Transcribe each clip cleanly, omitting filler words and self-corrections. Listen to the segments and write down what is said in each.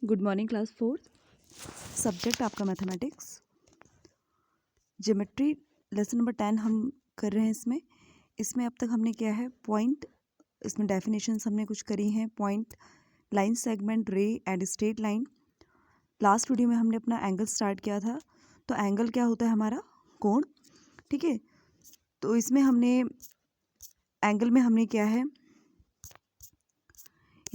Good morning class 4th। Subject आपका mathematics. Geometry lesson number 10 हम कर रहे हैं। इसमें अब तक हमने क्या है, पॉइंट, इसमें डेफिनेशंस हमने कुछ करी हैं। पॉइंट, लाइन, सेगमेंट, रे and straight line. Last video में हमने अपना एंगल स्टार्ट किया था। तो एंगल क्या होता है, हमारा कोण। ठीक है, तो इसमें हमने एंगल में हमने क्या है,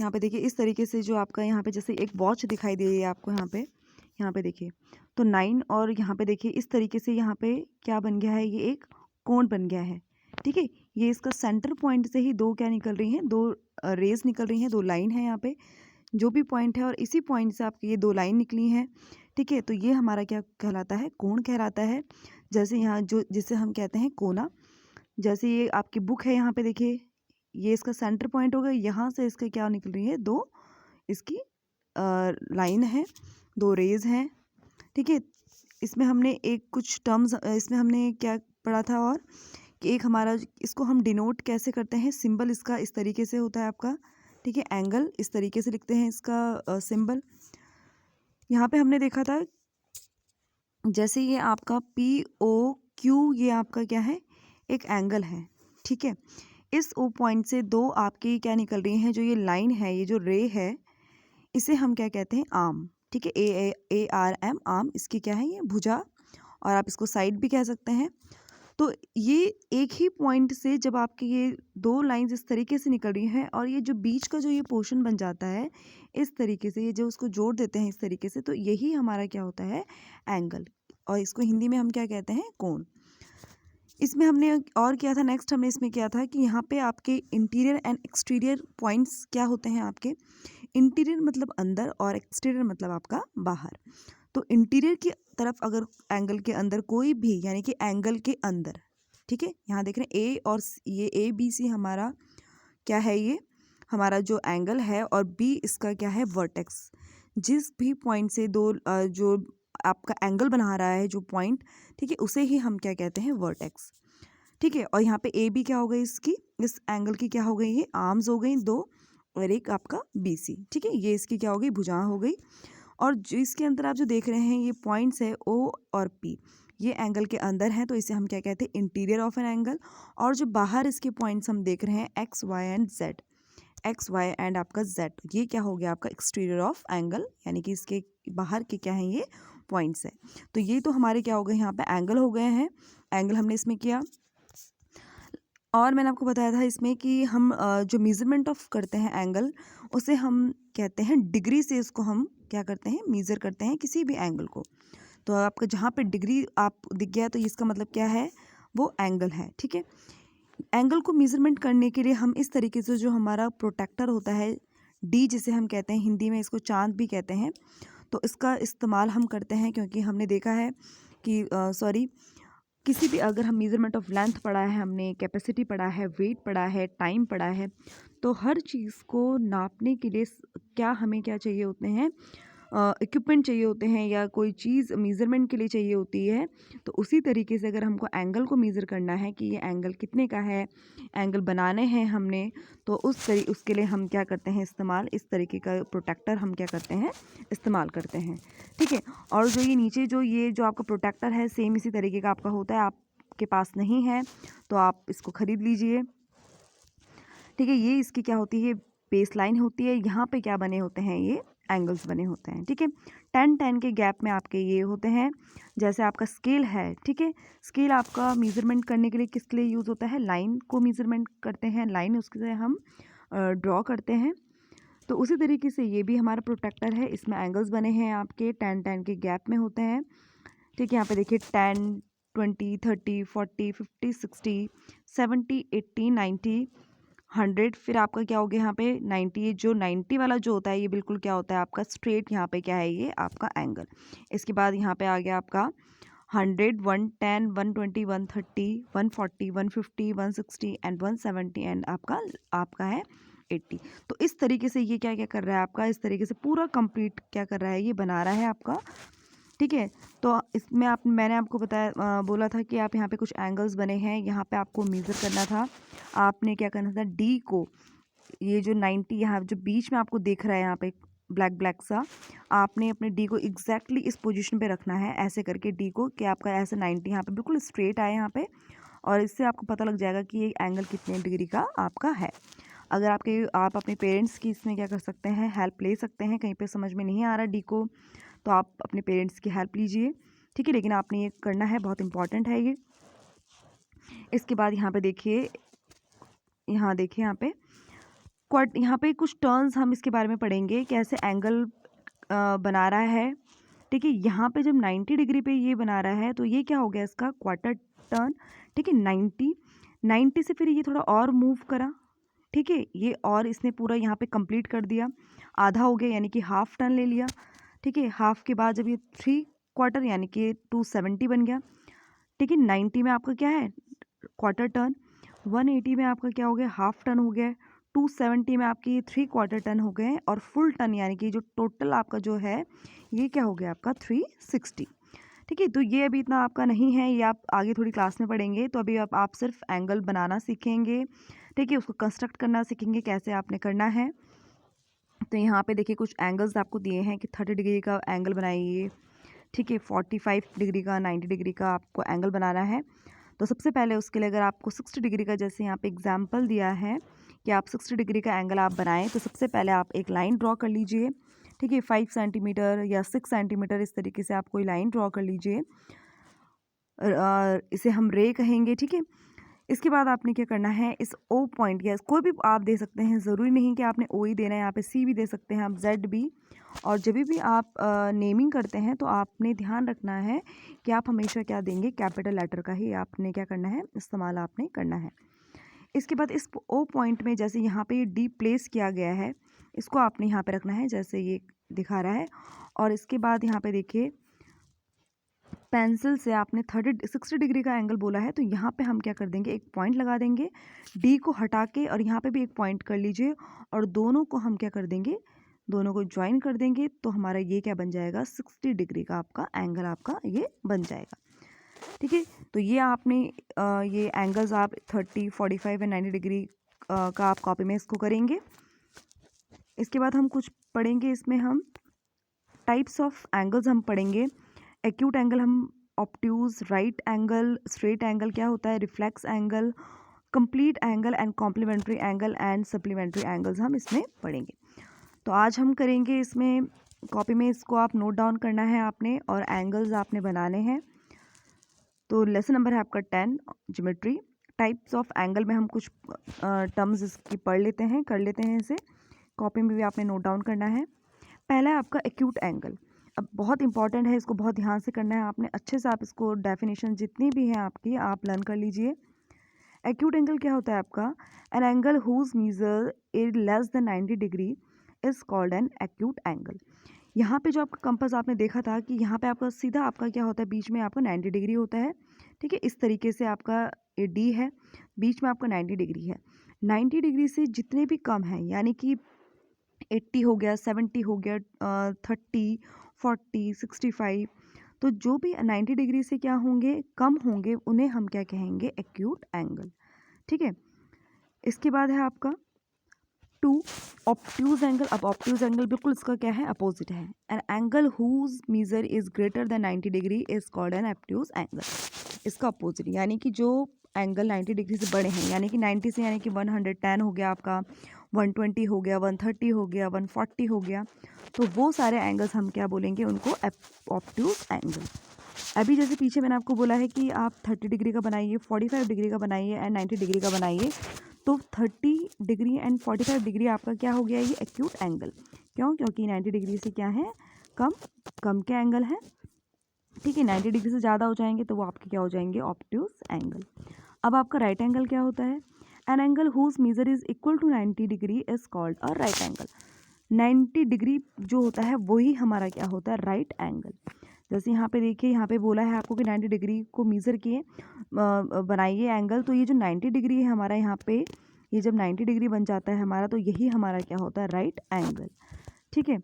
यहाँ पे देखिए इस तरीके से जो आपका यहाँ पे जैसे एक वॉच दिखाई दे रही है आपको, यहाँ पे देखिए तो 9 और यहाँ पे देखिए इस तरीके से यहाँ पे क्या बन गया है, ये एक कोण बन गया है। ठीक है, ये इसका सेंटर पॉइंट से ही दो क्या निकल रही हैं, दो रेज निकल रही हैं, दो लाइन है यहाँ पे जो भी पॉइंट है, और इसी पॉइंट से आपकी ये दो लाइन निकली हैं। ठीक है, तो ये हमारा क्या कहलाता है, कोण कहलाता है। जैसे यहाँ जो जिसे हम कहते हैं कोना, जैसे ये आपकी बुक है, यहाँ पे देखिए ये इसका सेंटर पॉइंट होगा, यहाँ से इसका क्या निकल रही है, दो इसकी लाइन है, दो रेज हैं। ठीक है, इसमें हमने एक कुछ टर्म्स इसमें हमने क्या पढ़ा था, और कि एक हमारा इसको हम डिनोट कैसे करते हैं, सिंबल इसका इस तरीके से होता है आपका। ठीक है, एंगल इस तरीके से लिखते हैं इसका सिंबल। यहाँ पे हमने देखा था जैसे ये आपका POQ, ये आपका क्या है, एक एंगल है। ठीक है, इस O पॉइंट से दो आपकी क्या निकल रही हैं, जो ये लाइन है, ये जो रे है, इसे हम क्या कहते हैं, आर्म। ठीक है, ARM, आर्म, इसकी क्या है, ये भुजा, और आप इसको साइड भी कह सकते हैं। तो ये एक ही पॉइंट से जब आपकी ये दो लाइंस इस तरीके से निकल रही हैं, और ये जो बीच का जो ये पोर्शन बन जाता है इस तरीके से, ये जो उसको जोड़ देते हैं इस तरीके से, तो यही हमारा क्या होता है, एंगल, और इसको हिंदी में हम क्या कहते हैं, कोण। इसमें हमने और किया था, नेक्स्ट हमने इसमें किया था कि यहाँ पे आपके इंटीरियर एंड एक्सटीरियर पॉइंट्स क्या होते हैं आपके। इंटीरियर मतलब अंदर, और एक्सटीरियर मतलब आपका बाहर। तो इंटीरियर की तरफ अगर एंगल के अंदर कोई भी, यानी कि एंगल के अंदर, ठीक है, यहाँ देख रहे हैं ए और ये ABC हमारा क्या है, ये हमारा जो एंगल है, और B इसका क्या है, वर्टेक्स। जिस भी पॉइंट से दो जो आपका एंगल बना रहा है जो पॉइंट, ठीक है, उसे ही हम क्या कहते हैं, वर्टेक्स। ठीक है, और यहाँ पे AB क्या हो गई, इसकी इस एंगल की क्या हो गई, ये आर्म्स हो गई दो, और एक आपका BC। ठीक है, ये इसकी क्या हो गई, भुजा हो गई। और जो इसके अंदर आप जो देख रहे हैं ये पॉइंट्स है O और P, ये एंगल के अंदर हैं, तो इसे हम क्या कहते हैं, इंटीरियर ऑफ एन एंगल। और जो बाहर इसके पॉइंट्स हम देख रहे हैं X, Y and Z, X, Y and आपका Z, ये क्या हो गया आपका एक्सटीरियर ऑफ एंगल, यानी कि इसके बाहर के क्या हैं, ये पॉइंट्स है। तो ये तो हमारे क्या हो गए, यहाँ पे एंगल हो गए हैं, एंगल हमने इसमें किया। और मैंने आपको बताया था इसमें कि हम जो मेज़रमेंट ऑफ करते हैं एंगल, उसे हम कहते हैं डिग्री से, इसको हम क्या करते हैं, मेज़र करते हैं किसी भी एंगल को। तो आपका जहाँ पे डिग्री आप दिख गया, तो इसका मतलब क्या है, वो एंगल है। ठीक है, एंगल को मेज़रमेंट करने के लिए हम इस तरीके से, जो हमारा प्रोटेक्टर होता है D, जिसे हम कहते हैं हिंदी में इसको चांद भी कहते हैं, तो इसका इस्तेमाल हम करते हैं, क्योंकि हमने देखा है कि किसी भी, अगर हम मेज़रमेंट ऑफ लेंथ पढ़ा है हमने, कैपेसिटी पढ़ा है, वेट पढ़ा है, टाइम पढ़ा है, तो हर चीज़ को नापने के लिए क्या हमें क्या चाहिए होते हैं, इक्विपमेंट चाहिए होते हैं, या कोई चीज़ मेज़रमेंट के लिए चाहिए होती है। तो उसी तरीके से अगर हमको एंगल को मेज़र करना है कि ये एंगल कितने का है, एंगल बनाने हैं हमने, तो उसके लिए हम क्या करते हैं, इस्तेमाल इस तरीके का प्रोटेक्टर हम क्या करते हैं, इस्तेमाल करते हैं। ठीक है, और जो ये नीचे जो आपका प्रोटेक्टर है, सेम इसी तरीके का आपका होता है, आपके पास नहीं है तो आप इसको ख़रीद लीजिए। ठीक है, ये इसकी क्या होती है, बेस लाइन होती है, यहाँ पे क्या बने होते हैं, ये एंगल्स बने होते हैं। ठीक है, 10-10 के गैप में आपके ये होते हैं। जैसे आपका स्केल है, ठीक है, स्केल आपका मेज़रमेंट करने के लिए किसके लिए यूज़ होता है, लाइन को मेज़रमेंट करते हैं, लाइन उसके हम ड्रॉ करते हैं। तो उसी तरीके से ये भी हमारा प्रोटेक्टर है, इसमें एंगल्स बने हैं आपके 10-10 के गैप में होते हैं। ठीक है, यहाँ पे देखिए 10, 20, 30, 40, 50, 60, 70, 80, 90, 100, फिर आपका क्या हो गया यहाँ पे 90। जो 90 वाला जो होता है, ये बिल्कुल क्या होता है आपका स्ट्रेट, यहाँ पे क्या है, ये आपका एंगल। इसके बाद यहाँ पे आ गया आपका 100, 110, 120, 130, 140, 150, 160 एंड 170 एंड आपका है 80। तो इस तरीके से ये क्या क्या कर रहा है आपका, इस तरीके से पूरा कंप्लीट क्या कर रहा है, ये बना रहा है आपका। ठीक है, तो इसमें मैंने आपको बताया, बोला था कि आप यहाँ पे कुछ एंगल्स बने हैं, यहाँ पे आपको मेज़र करना था। आपने क्या करना था, D को, ये जो 90 यहाँ जो बीच में आपको देख रहा है यहाँ पे ब्लैक ब्लैक सा, आपने अपने डी को एग्जैक्टली इस पोजीशन पे रखना है, ऐसे करके डी को, कि आपका ऐसे 90 यहाँ पे बिल्कुल स्ट्रेट आए यहाँ पे, और इससे आपको पता लग जाएगा कि ये एंगल कितने डिग्री का आपका है। अगर आप अपने पेरेंट्स की इसमें क्या कर सकते हैं, हेल्प ले सकते हैं। कहीं पे समझ में नहीं आ रहा डी को, तो आप अपने पेरेंट्स की हेल्प लीजिए, ठीक है। लेकिन आपने ये करना है, बहुत इंपॉर्टेंट है ये। इसके बाद यहाँ पे देखिए, यहाँ पे यहाँ पे कुछ टर्न्स हम इसके बारे में पढ़ेंगे, कैसे एंगल बना रहा है, ठीक है। यहाँ पे जब 90 डिग्री पे ये बना रहा है, तो ये क्या हो गया इसका क्वार्टर टर्न, ठीक है। 90 से फिर ये थोड़ा और मूव करा, ठीक है। ये और इसने पूरा यहाँ पे कंप्लीट कर दिया, आधा हो गया, यानी कि हाफ टर्न ले लिया, ठीक है। हाफ के बाद जब ये 3 क्वार्टर यानी कि 270 बन गया, ठीक है। 90 में आपका क्या है क्वार्टर टर्न, 180 में आपका क्या हो गया हाफ टर्न हो गया, 270 में आपकी 3 क्वार्टर टर्न हो गए, और फुल टर्न यानी कि जो टोटल आपका जो है ये क्या हो गया आपका 360, ठीक है। तो ये अभी इतना आपका नहीं है, ये आप आगे थोड़ी क्लास में पढ़ेंगे। तो अभी आप सिर्फ एंगल बनाना सीखेंगे, ठीक है, उसको कंस्ट्रक्ट करना सीखेंगे कैसे आपने करना है। तो यहाँ पे देखिए कुछ एंगल्स आपको दिए हैं कि 30 डिग्री का एंगल बनाइए, ठीक है, 45 डिग्री का, 90 डिग्री का आपको एंगल बनाना है। तो सबसे पहले उसके लिए अगर आपको 60 डिग्री का, जैसे यहाँ पे एग्जांपल दिया है कि आप 60 डिग्री का एंगल आप बनाएं, तो सबसे पहले आप एक लाइन ड्रॉ कर लीजिए, ठीक है। 5 सेंटीमीटर या 6 सेंटीमीटर इस तरीके से आप कोई लाइन ड्रॉ कर लीजिए, इसे हम रे कहेंगे, ठीक है। इसके बाद आपने क्या करना है, इस ओ पॉइंट या कोई भी आप दे सकते हैं, ज़रूरी नहीं कि आपने ओ ही देना है, यहाँ पे सी भी दे सकते हैं आप, जेड भी। और जब भी आप नेमिंग करते हैं तो आपने ध्यान रखना है कि आप हमेशा क्या देंगे, कैपिटल लेटर का ही आपने क्या करना है, इस्तेमाल आपने करना है। इसके बाद इस ओ पॉइंट में जैसे यहाँ पे डी प्लेस किया गया है, इसको आपने यहाँ पे रखना है जैसे ये दिखा रहा है। और इसके बाद यहाँ पे देखिए पेंसिल से आपने 60 डिग्री का एंगल बोला है, तो यहाँ पे हम क्या कर देंगे, एक पॉइंट लगा देंगे, डी को हटा के, और यहाँ पे भी एक पॉइंट कर लीजिए, और दोनों को हम क्या कर देंगे, दोनों को ज्वाइन कर देंगे, तो हमारा ये क्या बन जाएगा 60 डिग्री का आपका एंगल आपका ये बन जाएगा, ठीक है। तो ये आपने ये एंगल्स आप 30, 45 एंड 90 डिग्री का आप कॉपी में इसको करेंगे। इसके बाद हम कुछ पढ़ेंगे, इसमें हम टाइप्स ऑफ एंगल्स हम पढ़ेंगे। एक्यूट एंगल हम obtuse, right angle, straight angle क्या होता है, reflex angle, complete angle and complementary angle and supplementary angles हम इसमें पढ़ेंगे। तो आज हम करेंगे इसमें कॉपी में, इसको आप नोट डाउन करना है आपने, और एंगल्स आपने बनाने हैं। तो लेसन नंबर है आपका 10 ज्योमेट्री। टाइप्स ऑफ एंगल में हम कुछ टर्म्स इसकी पढ़ लेते हैं, कर लेते हैं, इसे कॉपी में भी आपने नोट डाउन करना है। पहला है आपका एक्यूट एंगल। अब बहुत इंपॉर्टेंट है, इसको बहुत ध्यान से करना है आपने, अच्छे से आप इसको डेफिनेशन जितनी भी है आपकी आप लर्न कर लीजिए। एक्यूट एंगल क्या होता है आपका, an angle whose measure is less than 90 degree is called an acute angle. यहाँ पे जो आपका कंपास आपने देखा था कि यहाँ पे आपका सीधा आपका क्या होता है, बीच में आपका 90 डिग्री होता है, ठीक है। इस तरीके से आपका ये डी है, बीच में आपका 90 डिग्री है। 90 डिग्री से जितने भी कम हैं, यानी कि 80 हो गया, 70 हो गया, 30, 40, 65, तो जो भी 90 डिग्री से क्या होंगे, कम होंगे, उन्हें हम क्या कहेंगे, एक्यूट एंगल, ठीक है। इसके बाद है आपका 2 ऑब्ट्यूज एंगल। अब ऑब्ट्यूज एंगल बिल्कुल इसका क्या है, अपोजिट है। An angle whose measure is greater than 90 degree is called an obtuse angle. इसका अपोजिट यानी कि जो एंगल 90 डिग्री से बड़े हैं, यानी कि 90 से, यानी कि 110 हो गया आपका, 120 हो गया, 130 हो गया, 140 हो गया, तो वो सारे एंगल्स हम क्या बोलेंगे, उनको ऑब्ट्यूज एंगल। अभी जैसे पीछे मैंने आपको बोला है कि आप 30 डिग्री का बनाइए, 45 डिग्री का बनाइए एंड 90 डिग्री का बनाइए, तो 30 डिग्री एंड 45 डिग्री आपका क्या हो गया, ये एक्यूट एंगल। क्यों, क्योंकि 90 डिग्री से क्या है, कम के एंगल है, ठीक है। 90 डिग्री से ज़्यादा हो जाएंगे तो वो आपके क्या हो जाएंगे, ऑब्ट्यूज एंगल। अब आपका राइट एंगल क्या होता है, an angle whose measure is equal to 90 degree is called a right angle. 90 degree जो होता है वही हमारा क्या होता है, राइट एंगल। जैसे यहाँ पे देखिए, यहाँ पे बोला है आपको कि 90 डिग्री को मीज़र किए बनाइए एंगल, तो ये जो 90 डिग्री है हमारा यहाँ पे, ये जब 90 डिग्री बन जाता है हमारा, तो यही हमारा क्या होता है, राइट एंगल, ठीक है।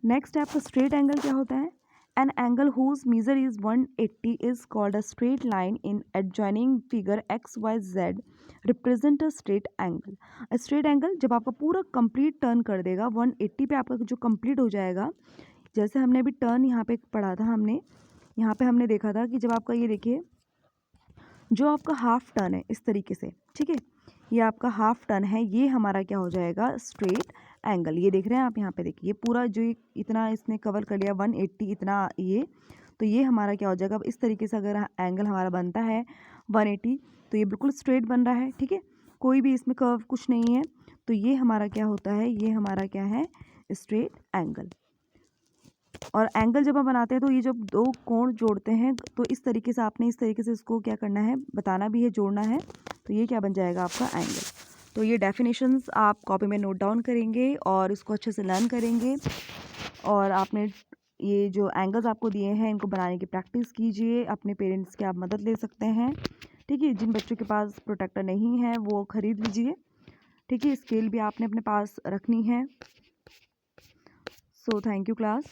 नेक्स्ट है आपका स्ट्रेट एंगल क्या होता है, An angle whose measure is 180 is called a straight line in adjoining figure XYZ represent a straight angle. A straight angle जब आपका पूरा complete turn कर देगा 180 पे आपका जो complete हो जाएगा, जैसे हमने अभी turn यहाँ पे पढ़ा था, हमने यहाँ पे हमने देखा था कि जब आपका ये देखिए जो आपका हाफ टर्न है इस तरीके से, ठीक है, ये आपका हाफ टर्न है, ये हमारा क्या हो जाएगा, स्ट्रेट एंगल। ये देख रहे हैं आप, यहाँ पे देखिए ये पूरा जो इतना इसने कवर कर लिया 180 इतना, ये तो ये हमारा क्या हो जाएगा, इस तरीके से अगर एंगल हमारा बनता है 180 तो ये बिल्कुल स्ट्रेट बन रहा है, ठीक है, कोई भी इसमें कर्व कुछ नहीं है, तो ये हमारा क्या होता है, ये हमारा क्या है, स्ट्रेट एंगल। और एंगल जब हम बनाते हैं तो ये जब दो कोण जोड़ते हैं तो इस तरीके से आपने इस तरीके से इसको क्या करना है, बताना भी है, जोड़ना है, तो ये क्या बन जाएगा आपका एंगल। तो ये डेफिनेशंस आप कॉपी में नोट डाउन करेंगे और इसको अच्छे से लर्न करेंगे, और आपने ये जो एंगल्स आपको दिए हैं इनको बनाने की प्रैक्टिस कीजिए। अपने पेरेंट्स की आप मदद ले सकते हैं, ठीक है, जिन बच्चों के पास प्रोटेक्टर नहीं है वो ख़रीद लीजिए, ठीक है, स्केल भी आपने अपने पास रखनी है। So thank you class.